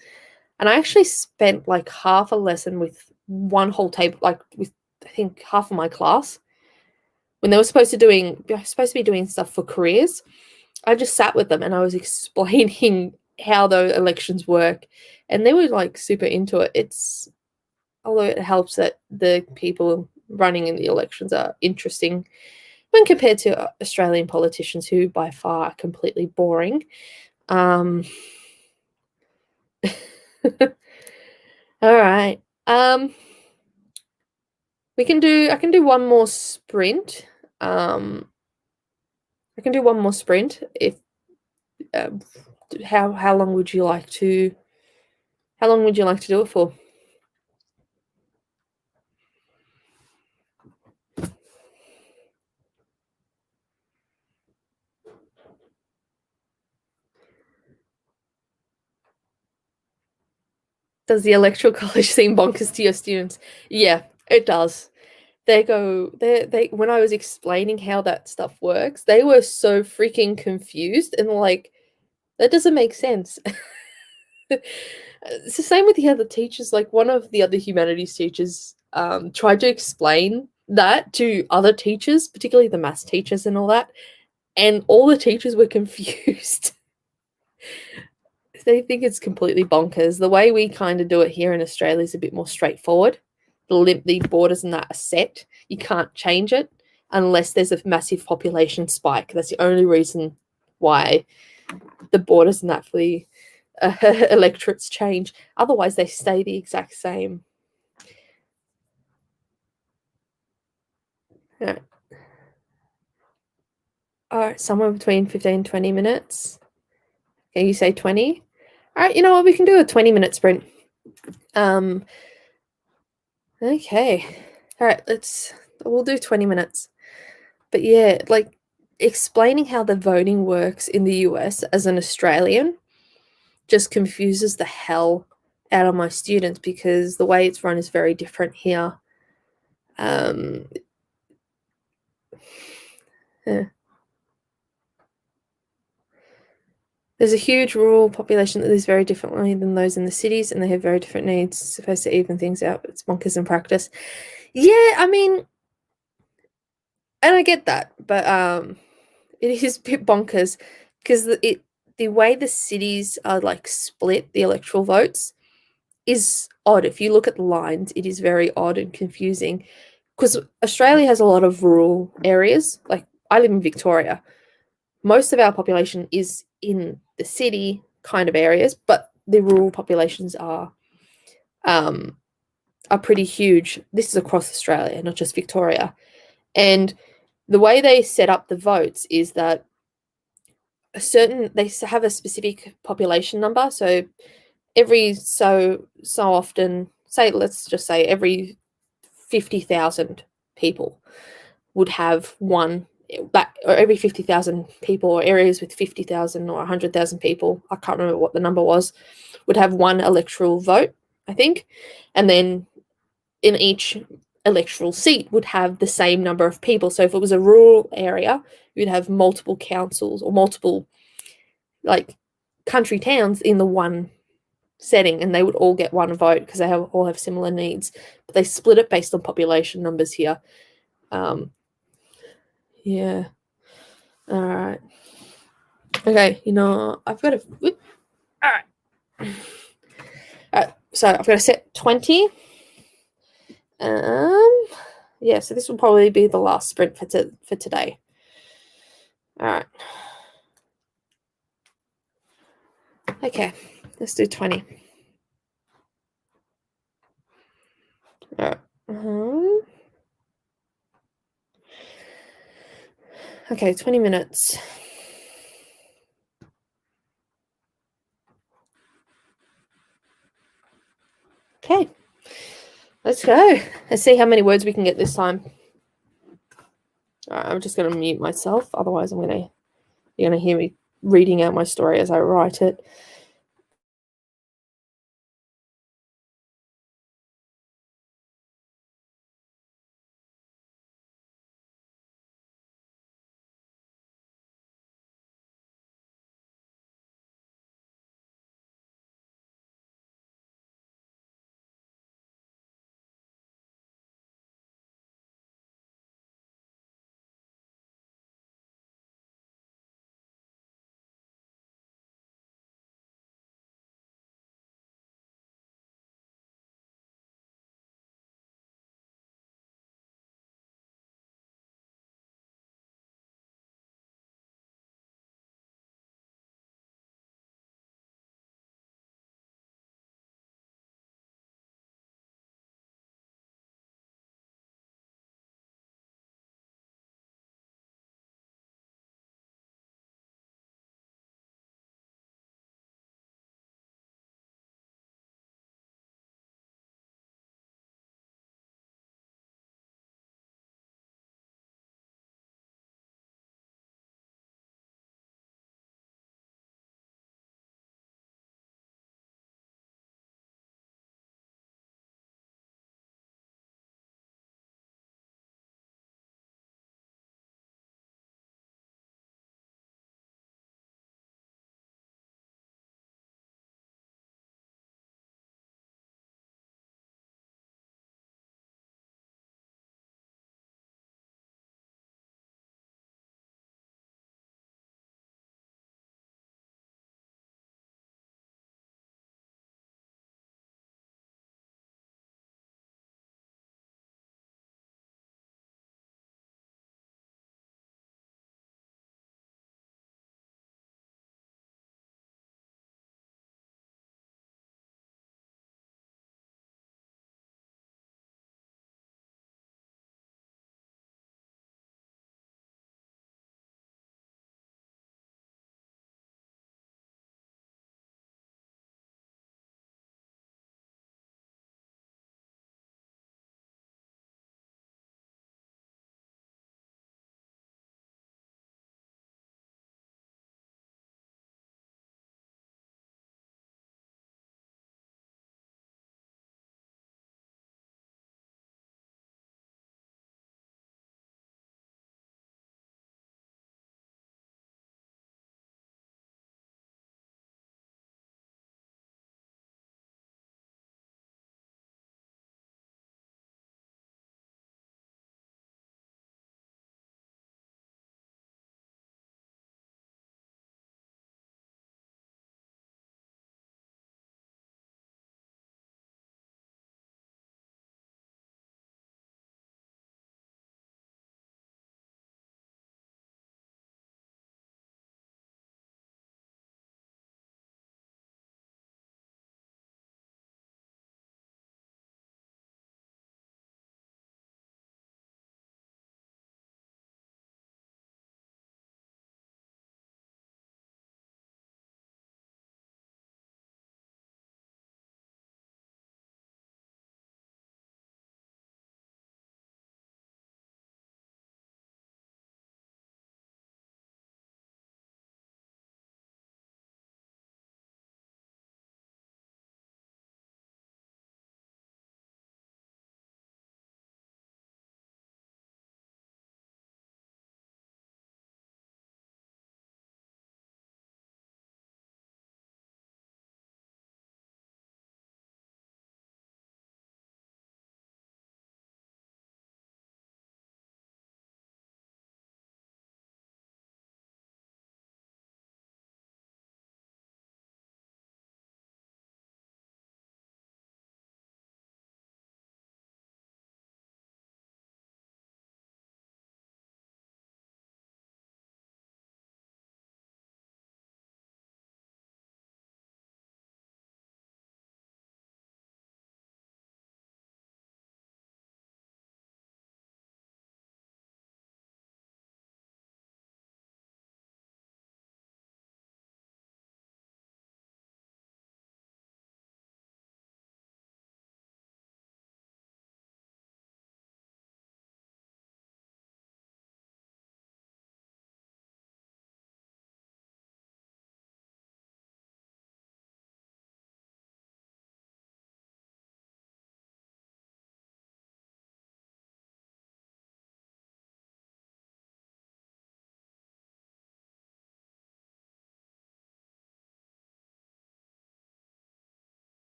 Speaker 2: And I actually spent like half a lesson with one whole table, like with I think half of my class, when they were supposed to be doing stuff for careers. I just sat with them and I was explaining how the elections work, and they were like super into it. Although it helps that the people running in the elections are interesting when compared to Australian politicians who by far are completely boring. All right. I can do one more sprint. I can do one more sprint if how long would you like to do it for? Does the electoral college seem bonkers to your students? Yeah, it does. They when I was explaining how that stuff works, they were so freaking confused and like, that doesn't make sense. It's the same with the other teachers. Like one of the other humanities teachers tried to explain that to other teachers, particularly the maths teachers and all that, and all the teachers were confused. They think it's completely bonkers. The way we kind of do it here in Australia is a bit more straightforward. The borders and that are set. You can't change it unless there's a massive population spike. That's the only reason why the borders and that for the electorates change. Otherwise, they stay the exact same. All right, somewhere between 15 and 20 minutes. Can you say 20? All right, you know what? We can do a 20-minute sprint. Okay. All right, we'll do 20 minutes. But yeah, like explaining how the voting works in the US as an Australian just confuses the hell out of my students because the way it's run is very different here. Yeah. There's a huge rural population that lives very differently than those in the cities, and they have very different needs. It's supposed to even things out, but it's bonkers in practice. Yeah, I mean, and I get that, but it is a bit bonkers because the way the cities are like split, the electoral votes, is odd. If you look at the lines, it is very odd and confusing because Australia has a lot of rural areas. Like I live in Victoria. Most of our population is in the city kind of areas, but the rural populations are pretty huge. This is across Australia, not just Victoria. And the way they set up the votes is that they have a specific population number. So every so often, let's just say every 50,000 people would have one, or every 50,000 people, or areas with 50,000 or 100,000 people, I can't remember what the number was, would have one electoral vote, I think. And then in each electoral seat would have the same number of people. So if it was a rural area, you'd have multiple councils or multiple like country towns in the one setting, and they would all get one vote because they all have similar needs. But they split it based on population numbers here. Yeah. All right. Okay. You know, I've got to. All right. All right. So I've got to set 20. Yeah. So this will probably be the last sprint for today. All right. Okay. Let's do 20. All right. Okay. 20 minutes. Okay. Let's go. Let's see how many words we can get this time. All right, I'm just going to mute myself. Otherwise, you're going to hear me reading out my story as I write it.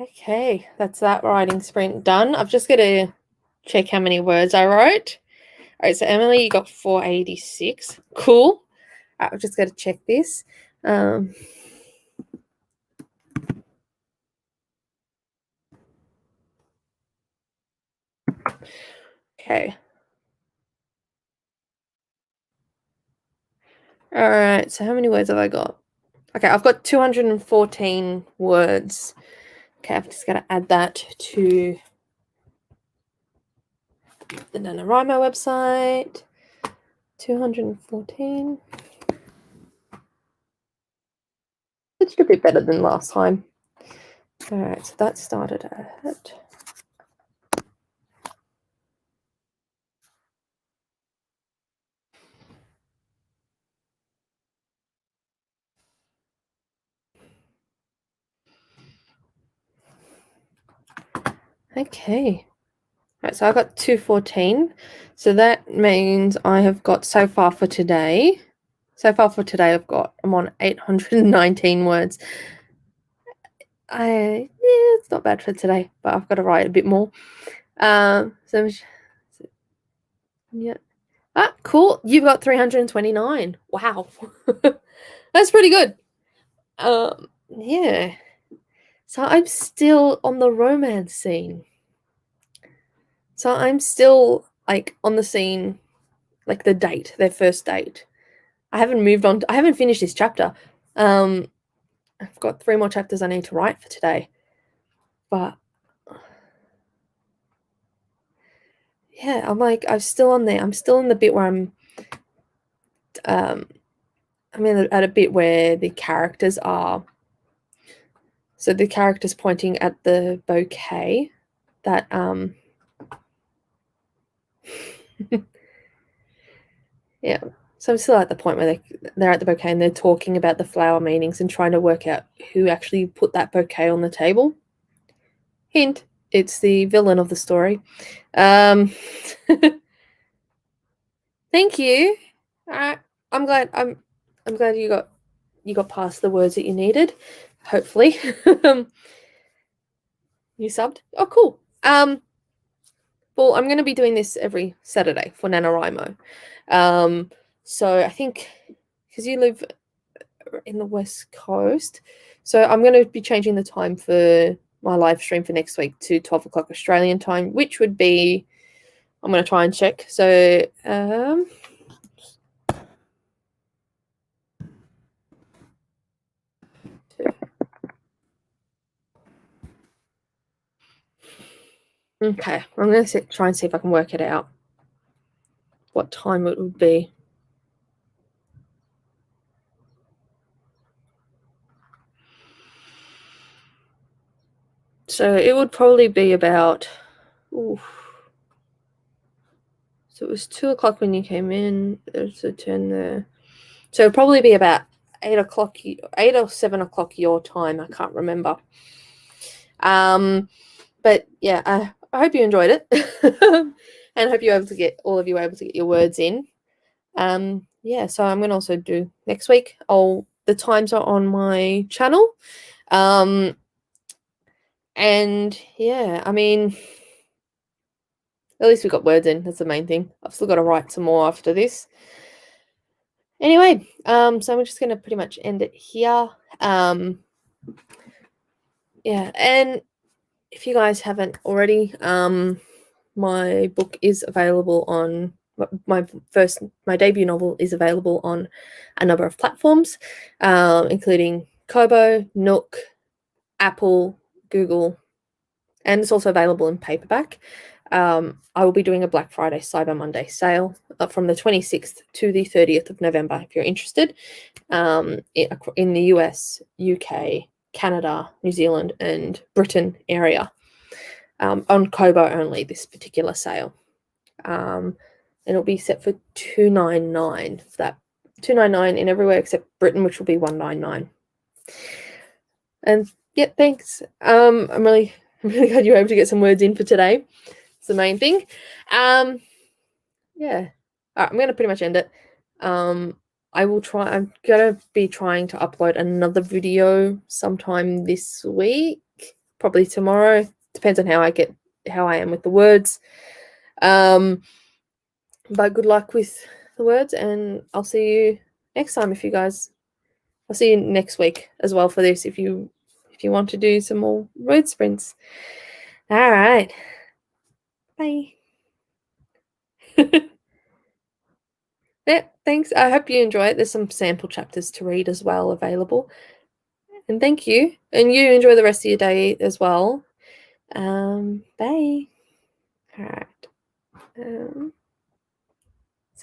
Speaker 2: Okay, that's that writing sprint done. I've just got to check how many words I wrote. All right, so Emily, you got 486. Cool. All right, I've just got to check this. Okay. All right, so how many words have I got? Okay, I've got 214 words. Okay, I've just got to add that to the NaNoWRIMO website. 214. It's a bit better than last time. All right, so that started at... Okay. All right, so I got 214. So that means I have got so far for today. I'm on 819 words. It's not bad for today, but I've got to write a bit more. Yeah. Ah, cool. You've got 329. Wow. That's pretty good. Yeah. So I'm still on the romance scene. So I'm still like on the scene, like the date, their first date. I haven't moved on. I haven't finished this chapter. I've got 3 more chapters I need to write for today. But yeah, I'm still on there. I'm still in the bit where at a bit where the characters are. So the character's pointing at the bouquet that yeah. So I'm still at the point where they're at the bouquet and they're talking about the flower meanings and trying to work out who actually put that bouquet on the table. Hint, it's the villain of the story. Thank you. I'm glad you got past the words that you needed. Hopefully. You subbed? Oh, cool. Well, I'm going to be doing this every Saturday for NaNoWRIMO. So I think because you live in the West Coast, so I'm going to be changing the time for my live stream for next week to 12 o'clock Australian time, which would be, I'm going to try and check. So, okay, I'm going to try and see if I can work it out, what time it would be. So it would probably be about, so it was 2 o'clock when you came in. There's a turn there. So it'd probably be about 8 o'clock, 8 or 7 o'clock your time. I can't remember. But yeah, I hope you enjoyed it, and I hope you're able to get your words in. Yeah, so I'm gonna also do next week. The times are on my channel. And yeah, I mean, at least we got words in. That's the main thing. I've still got to write some more after this. Anyway, so I'm just gonna pretty much end it here. Yeah, and if you guys haven't already, my book is available on my debut novel is available on a number of platforms, including Kobo, Nook, Apple, Google, and it's also available in paperback. I will be doing a Black Friday Cyber Monday sale from the 26th to the 30th of November if you're interested, in the US, UK, Canada, New Zealand, and Britain area. On Kobo only, this particular sale. And it'll be set for $2.99 for that. $2.99 in everywhere except Britain, which will be $1.99. And yeah, thanks. I'm really glad you were able to get some words in for today. It's the main thing. Yeah. All right, I'm gonna pretty much end it. I'm gonna be trying to upload another video sometime this week, probably tomorrow. Depends on how I am with the words. But good luck with the words, and I'll see you next time. I'll see you next week as well for this if you want to do some more word sprints. All right. Bye. Yeah, thanks. I hope you enjoy it. There's some sample chapters to read as well available. And thank you. And you enjoy the rest of your day as well. Bye. All right.